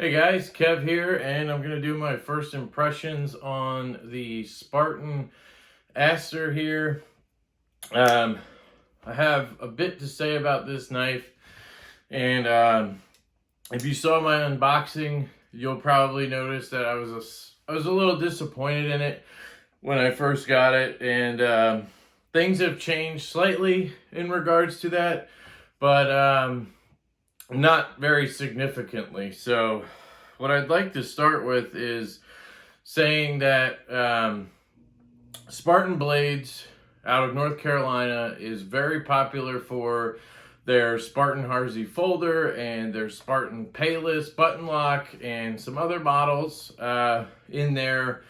Hey guys, Kev here, and I'm going to do my first impressions on the Spartan Astor here. I have a bit to say about this knife, and if you saw my unboxing, you'll probably notice that I was a little disappointed in it when I first got it, and things have changed slightly in regards to that, but not very significantly. So what I'd like to start with is saying that Spartan Blades out of North Carolina is very popular for their Spartan Harzy folder and their Spartan Payless button lock and some other models in their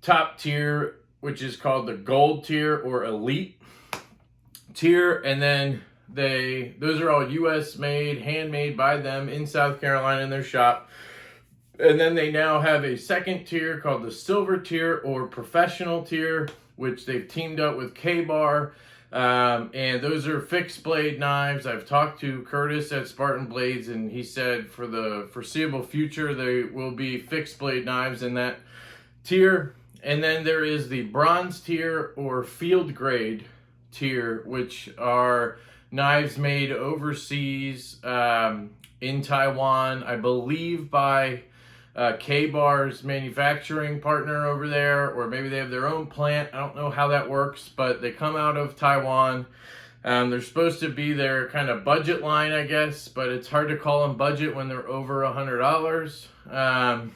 top tier, which is called the gold tier or elite tier. And then those are all US made, handmade by them in South Carolina in their shop. And then they now have a second tier called the silver tier or professional tier, which they've teamed up with K-Bar. And those are fixed blade knives. I've talked to Curtis at Spartan Blades, and he said for the foreseeable future, they will be fixed blade knives in that tier. And then there is the bronze tier or field grade tier, which are knives made overseas in Taiwan, I believe by K-Bar's manufacturing partner over there, or maybe they have their own plant. I don't know how that works, but they come out of Taiwan. They're supposed to be their kind of budget line, I guess, but it's hard to call them budget when they're over $100.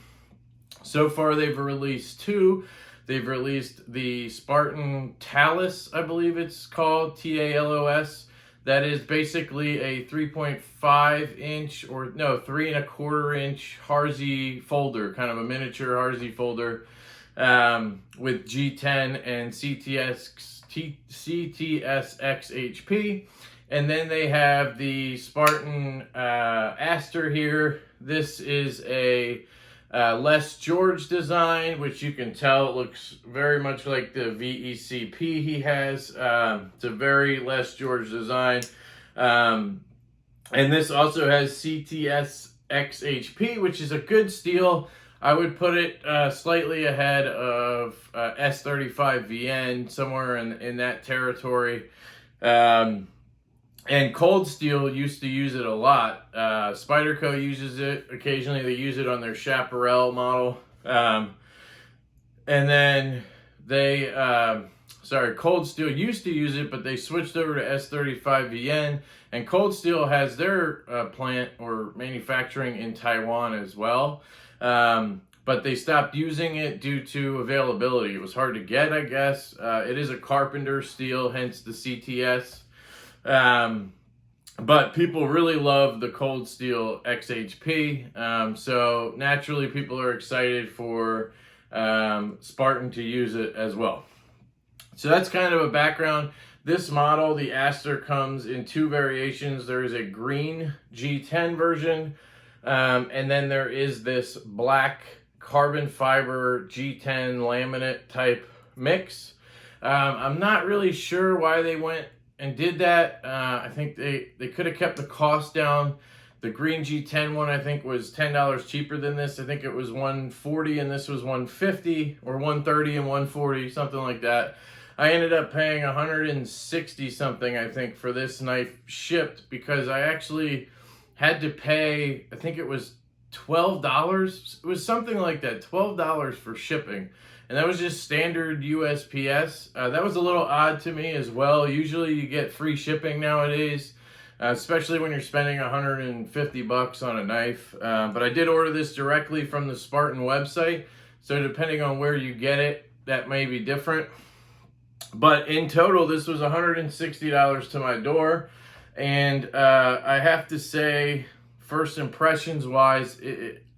So far, they've released two. They've released the Spartan Talus, I believe it's called, Talos. That is basically a 3.5 inch or no, 3.25 inch Harzy folder, kind of a miniature Harzy folder with G10 and CTS XHP. And then they have the Spartan Astor here. This is a Les George design, which you can tell it looks very much like the VECP he has. It's a very Les George design. And this also has CTS XHP, which is a good steel. I would put it slightly ahead of S35 VN, somewhere in that territory. And Cold Steel used to use it a lot. Spyderco uses it. Occasionally they use it on their Chaparral model. And then Cold Steel used to use it, but they switched over to S35 VN. And Cold Steel has their plant or manufacturing in Taiwan as well. But they stopped using it due to availability. It was hard to get, I guess. It is a carpenter steel, hence the CTS. But people really love the Cold Steel XHP, so naturally people are excited for Spartan to use it as well. So that's kind of a background. This model, the Astor, comes in two variations. There is a green G10 version, and then there is this black carbon fiber G10 laminate type mix. I'm not really sure why they went and did that. I think they could have kept the cost down. The green G10 one, I think, was $10 cheaper than this. I think it was $140 and this was $150, or $130 and $140, something like that. I ended up paying $160 something, I think, for this knife shipped, because I actually had to pay, I think it was $12. It was something like that, $12 for shipping. And that was just standard USPS. That was a little odd to me as well. Usually you get free shipping nowadays, especially when you're spending $150 on a knife. But I did order this directly from the Spartan website. So depending on where you get it, that may be different. But in total, this was $160 to my door. And I have to say, first impressions wise,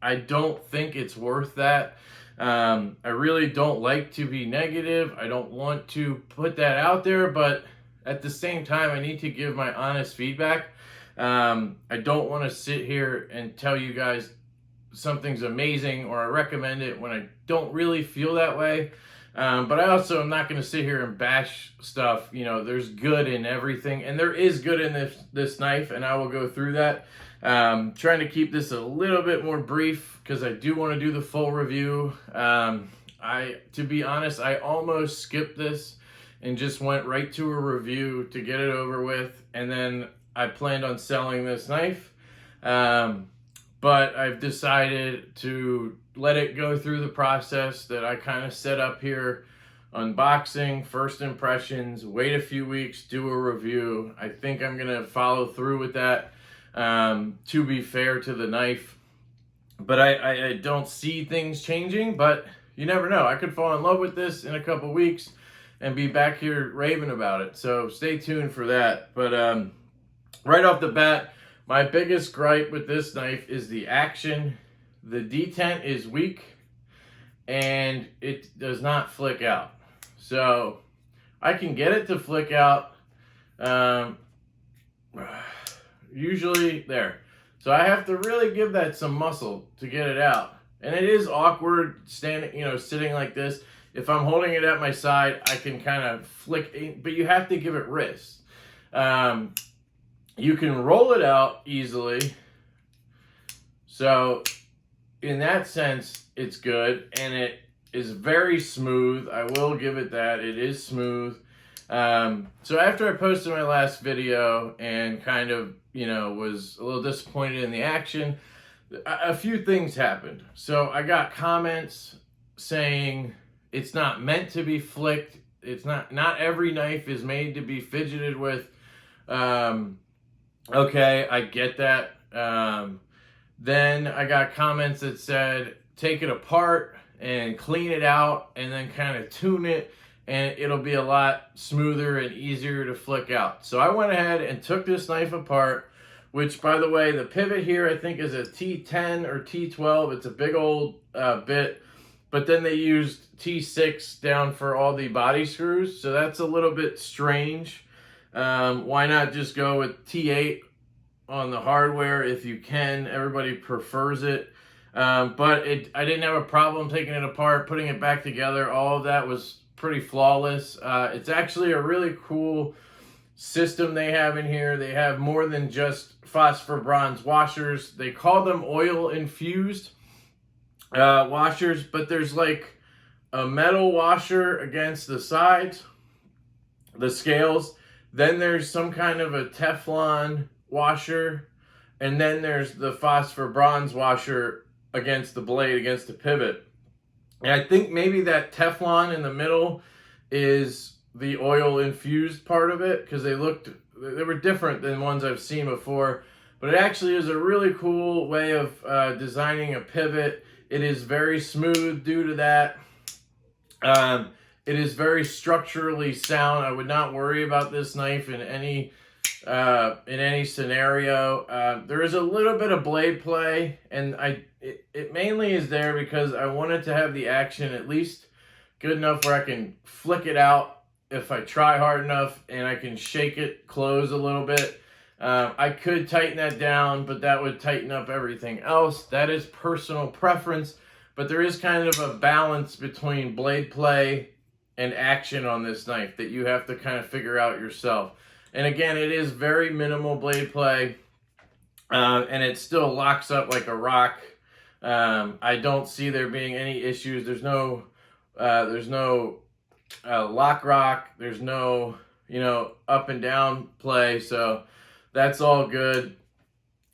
I don't think it's worth that. I really don't like to be negative. I don't want to put that out there, but at the same time, I need to give my honest feedback. I don't want to sit here and tell you guys something's amazing or I recommend it when I don't really feel that way. But I also am not going to sit here and bash stuff. You know, there's good in everything, and there is good in this knife, and I will go through that. Trying to keep this a little bit more brief because I do want to do the full review. To be honest, I almost skipped this and just went right to a review to get it over with, and then I planned on selling this knife. But I've decided to let it go through the process that I kind of set up here. Unboxing, first impressions, wait a few weeks, do a review. I think I'm going to follow through with that, to be fair to the knife. But I don't see things changing, but you never know. I could fall in love with this in a couple weeks and be back here raving about it. So stay tuned for that. But right off the bat, my biggest gripe with this knife is the action. The detent is weak and it does not flick out. So I can get it to flick out, usually there. So I have to really give that some muscle to get it out. And it is awkward standing, sitting like this. If I'm holding it at my side, I can kind of flick it, but you have to give it wrist. You can roll it out easily. So in that sense, it's good. And it is very smooth. I will give it that. It is smooth. So after I posted my last video and kind of, was a little disappointed in the action, a few things happened. So I got comments saying it's not meant to be flicked. It's not every knife is made to be fidgeted with. Okay, I get that. Then I got comments that said, take it apart and clean it out and then kind of tune it, and it'll be a lot smoother and easier to flick out. So I went ahead and took this knife apart, which, by the way, the pivot here I think is a T10 or T12. It's a big old bit, but then they used T6 down for all the body screws, so that's a little bit strange. Why not just go with T8 on the hardware if you can? Everybody prefers it. But I didn't have a problem taking it apart, putting it back together. All of that was pretty flawless. It's actually a really cool system they have in here. They have more than just phosphor bronze washers. They call them oil infused washers, but there's like a metal washer against the sides, the scales. Then there's some kind of a Teflon washer, and then there's the phosphor bronze washer against the blade, against the pivot. And I think maybe that Teflon in the middle is the oil infused part of it, because they were different than ones I've seen before. But it actually is a really cool way of designing a pivot. It is very smooth due to that. It is very structurally sound. I would not worry about this knife in any scenario. There is a little bit of blade play, and it mainly is there because I wanted to have the action at least good enough where I can flick it out if I try hard enough, and I can shake it close a little bit. I could tighten that down, but that would tighten up everything else. That is personal preference, but there is kind of a balance between blade play and action on this knife that you have to kind of figure out yourself. And again, it is very minimal blade play, and it still locks up like a rock. I don't see there being any issues. There's no lock rock. There's no, up and down play. So that's all good.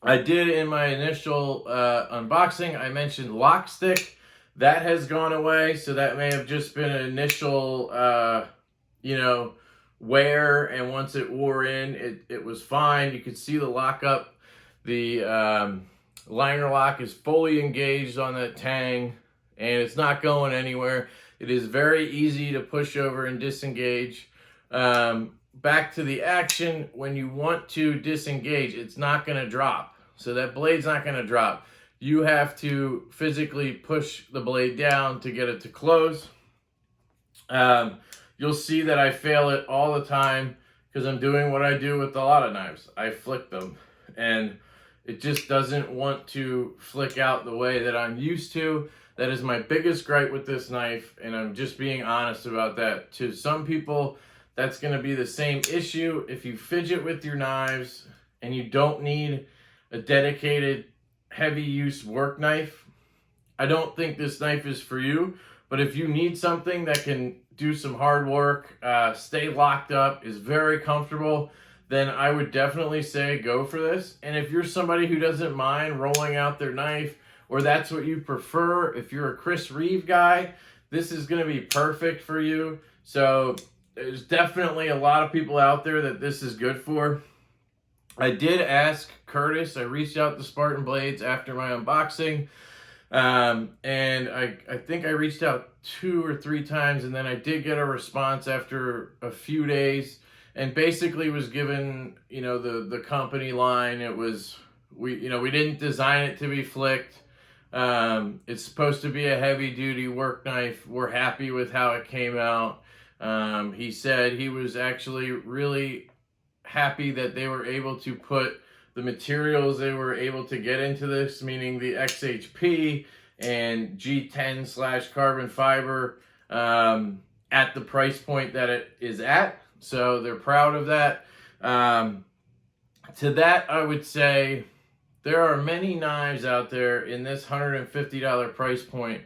I did in my initial unboxing, I mentioned lock stick. That has gone away. So that may have just been an initial, wear, and once it wore in, it was fine. You could see the lockup. The liner lock is fully engaged on that tang, and it's not going anywhere. It is very easy to push over and disengage. Back to the action, when you want to disengage, it's not going to drop. So that blade's not going to drop. You have to physically push the blade down to get it to close. You'll see that I fail it all the time because I'm doing what I do with a lot of knives. I flick them, and it just doesn't want to flick out the way that I'm used to. That is my biggest gripe with this knife, and I'm just being honest about that. To some people, that's going to be the same issue. If you fidget with your knives and you don't need a dedicated heavy use work knife, I don't think this knife is for you. But if you need something that can do some hard work, stay locked up, is very comfortable, then I would definitely say go for this. And if you're somebody who doesn't mind rolling out their knife, or that's what you prefer, if you're a Chris Reeve guy, this is going to be perfect for you. So there's definitely a lot of people out there that this is good for. I did ask Curtis, I reached out to Spartan Blades after my unboxing, and I think I reached out 2 or 3 times, and then I did get a response after a few days, and basically was given, you know, the company line. It was, we didn't design it to be flicked. It's supposed to be a heavy duty work knife. We're happy with how it came out. He said he was actually really happy that they were able to put the materials they were able to get into this, meaning the XHP and G10 / carbon fiber, at the price point that it is at. So they're proud of that. To that, I would say there are many knives out there in this $150 price point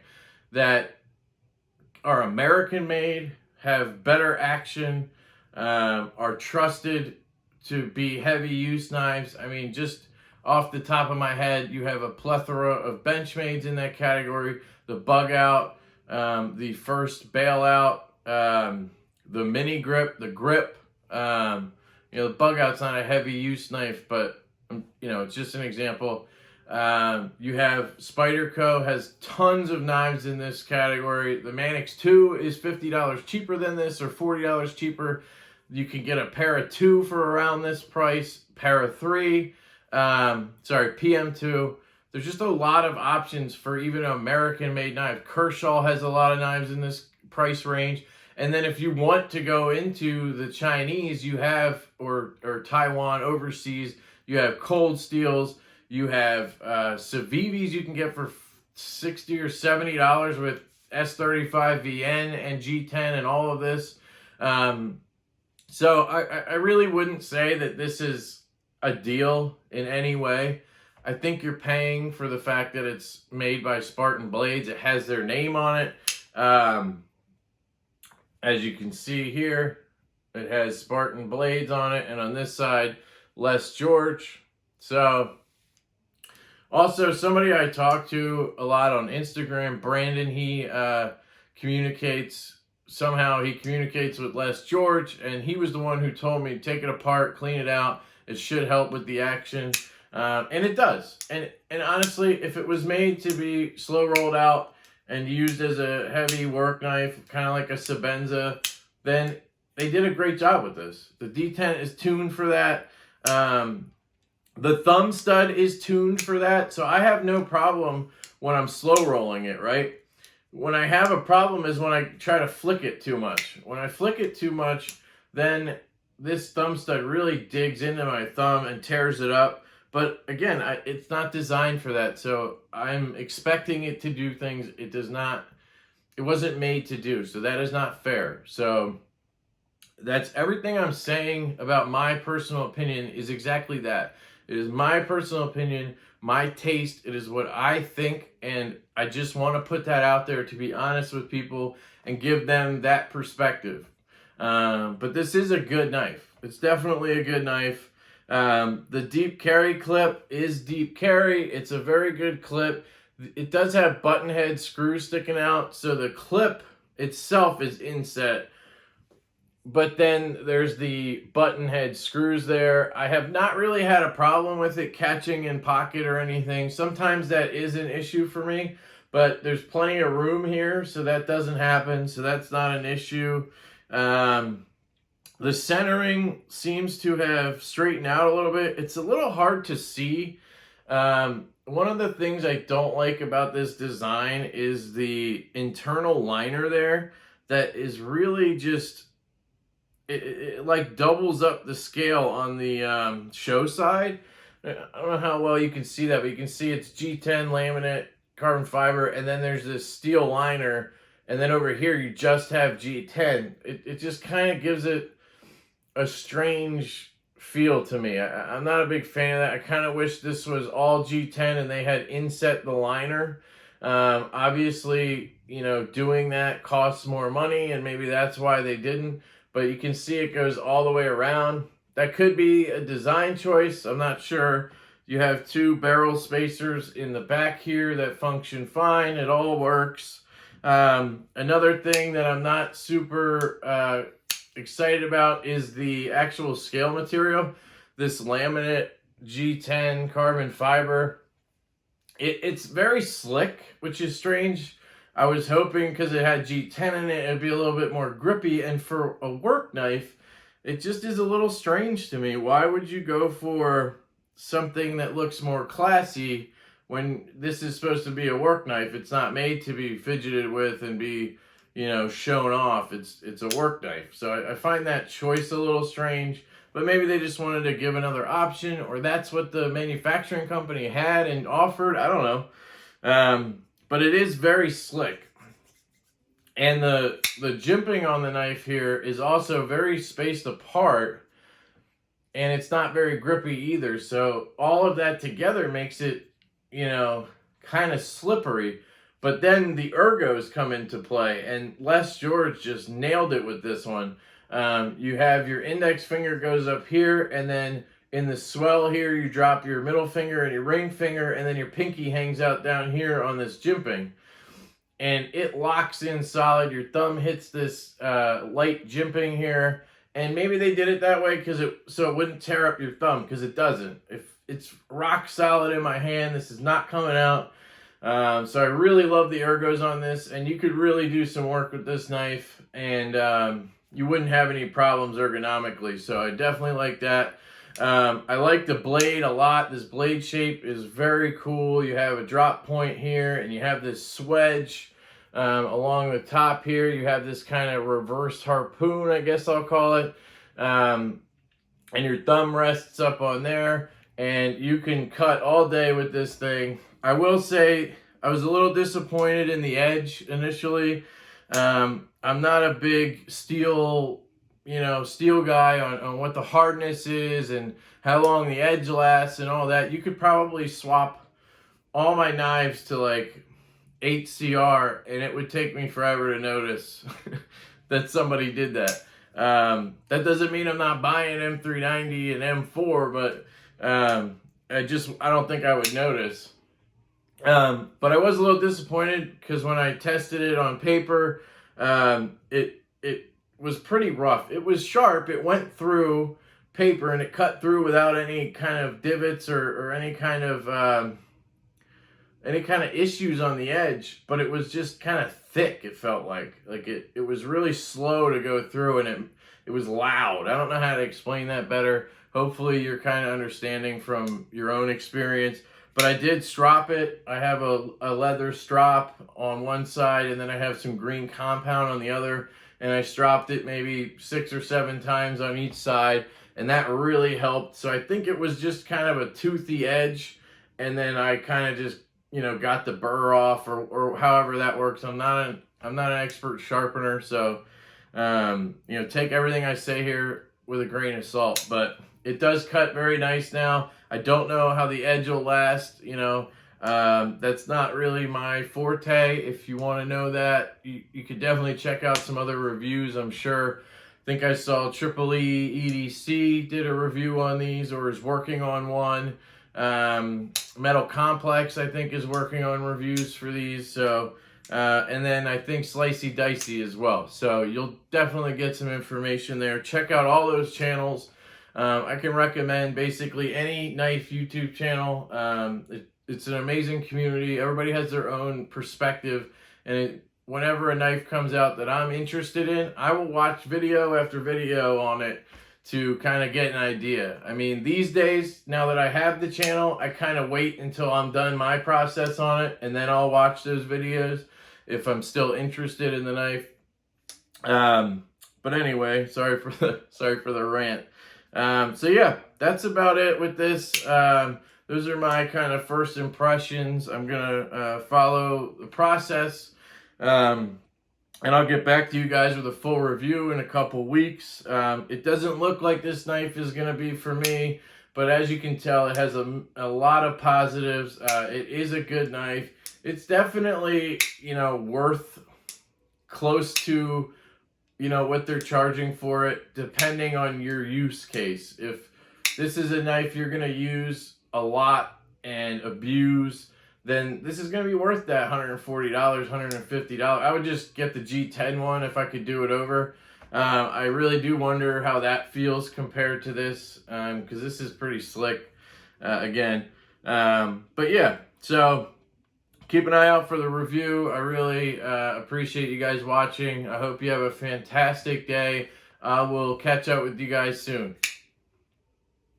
that are American made, have better action, are trusted to be heavy use knives. I mean, just off the top of my head, you have a plethora of Benchmades in that category. The Bug Out, the First Bailout, the Mini Grip, the Grip. The Bug Out's not a heavy use knife, but it's just an example. You have Spyderco has tons of knives in this category. The Manix 2 is $50 cheaper than this, or $40 cheaper. You can get a pair of 2 for around this price, pair of 3, PM2. There's just a lot of options for even an American-made knife. Kershaw has a lot of knives in this price range. And then if you want to go into the Chinese, you have, or Taiwan overseas, you have Cold Steels, you have Civivis you can get for $60 or $70 with S35VN and G10 and all of this. So I really wouldn't say that this is a deal in any way. I think you're paying for the fact that it's made by Spartan Blades. It has their name on it. As you can see here, it has Spartan Blades on it, and on this side, Les George. So, also somebody I talk to a lot on Instagram, Brandon, he communicates with Les George, and he was the one who told me, take it apart, clean it out. It should help with the action. And it does. And honestly, if it was made to be slow rolled out and used as a heavy work knife, kind of like a Sebenza, then they did a great job with this. The D10 is tuned for that. The thumb stud is tuned for that. So I have no problem when I'm slow rolling it, right? When I have a problem is when I try to flick it too much. When I flick it too much, then this thumb stud really digs into my thumb and tears it up. But again, it's not designed for that. So I'm expecting it to do things it wasn't made to do. So that is not fair. So that's everything I'm saying about my personal opinion is exactly that. It is my personal opinion, my taste. It is what I think, and I just want to put that out there to be honest with people and give them that perspective. But this is a good knife. It's definitely a good knife. The deep carry clip is deep carry. It's a very good clip. It does have button head screws sticking out, so the clip itself is inset. But then there's the button head screws there. I have not really had a problem with it catching in pocket or anything. Sometimes that is an issue for me, but there's plenty of room here, so that doesn't happen. So that's not an issue. The centering seems to have straightened out a little bit. It's a little hard to see. One of the things I don't like about this design is the internal liner there that is really just... It like doubles up the scale on the show side. I don't know how well you can see that, but you can see it's G10 laminate carbon fiber, and then there's this steel liner, and then over here you just have G10. It just kind of gives it a strange feel to me. I'm not a big fan of that. I kind of wish this was all G10 and they had inset the liner. Obviously, you know, doing that costs more money, and maybe that's why they didn't. But you can see it goes all the way around. That could be a design choice. I'm not sure. You have two barrel spacers in the back here that function fine. It all works. Another thing that I'm not super excited about is the actual scale material. This laminate G10 carbon fiber. It's very slick, which is strange. I was hoping because it had G10 in it, it'd be a little bit more grippy. And for a work knife, it just is a little strange to me. Why would you go for something that looks more classy when this is supposed to be a work knife? It's not made to be fidgeted with and be, you know, shown off. It's a work knife. So I find that choice a little strange. But maybe they just wanted to give another option, or that's what the manufacturing company had and offered. I don't know. But it is very slick. And the jimping on the knife here is also very spaced apart. And it's not very grippy either. So all of that together makes it, you know, kind of slippery. But then the ergos come into play. And Les George just nailed it with this one. You have your index finger goes up here, and then in the swell here, you drop your middle finger and your ring finger, and then your pinky hangs out down here on this jimping. And it locks in solid. Your thumb hits this light jimping here. And maybe they did it that way so it wouldn't tear up your thumb, because it doesn't. If it's rock solid in my hand, this is not coming out. So I really love the ergos on this, and you could really do some work with this knife, and you wouldn't have any problems ergonomically. So I definitely like that. I like the blade a lot. This blade shape is very cool. You have a drop point here, and you have this swedge along the top here. You have this kind of reversed harpoon, I guess I'll call it. And your thumb rests up on there, and you can cut all day with this thing. I will say I was a little disappointed in the edge initially. I'm not a big steel guy on what the hardness is and how long the edge lasts and all that. You could probably swap all my knives to like 8CR, and it would take me forever to notice that somebody did that. That doesn't mean I'm not buying M390 and M4, but I don't think I would notice. But I was a little disappointed because when I tested it on paper, it was pretty rough. It was sharp. It went through paper and it cut through without any kind of divots or any kind of issues on the edge. But it was just kind of thick. It felt like it was really slow to go through, and it was loud. I don't know how to explain that better. Hopefully you're kind of understanding from your own experience. But I did strop it. I have a leather strop on one side, and then I have some green compound on the other. And I stropped it maybe 6 or 7 times on each side, and that really helped. So I think it was just kind of a toothy edge, and then I kind of just, you know, got the burr off or however that works. I'm not an expert sharpener, so you know, take everything I say here with a grain of salt. But it does cut very nice now. I don't know how the edge will last, you know. That's not really my forte. If you want to know that, you could definitely check out some other reviews, I'm sure. I think I saw Triple E EDC did a review on these, or is working on one. Metal Complex, I think, is working on reviews for these. So, and then I think Slicey Dicey as well. So you'll definitely get some information there. Check out all those channels. I can recommend basically any knife YouTube channel. It's an amazing community. Everybody has their own perspective, and whenever a knife comes out that I'm interested in, I will watch video after video on it to kind of get an idea. I mean, these days, now that I have the channel, I kind of wait until I'm done my process on it, and then I'll watch those videos if I'm still interested in the knife. But anyway, sorry for the rant. So yeah, that's about it with this. Those are my kind of first impressions. I'm gonna follow the process. and I'll get back to you guys with a full review in a couple weeks. It doesn't look like this knife is going to be for me, but as you can tell, it has a lot of positives. It is a good knife. It's definitely, worth close to, what they're charging for it, depending on your use case. If this is a knife you're going to use a lot and abuse, then this is going to be worth that $140, $150. I would just get the G10 one if I could do it over. I really do wonder how that feels compared to this, because this is pretty slick, again. But yeah, so keep an eye out for the review. I really appreciate you guys watching. I hope you have a fantastic day. I will catch up with you guys soon.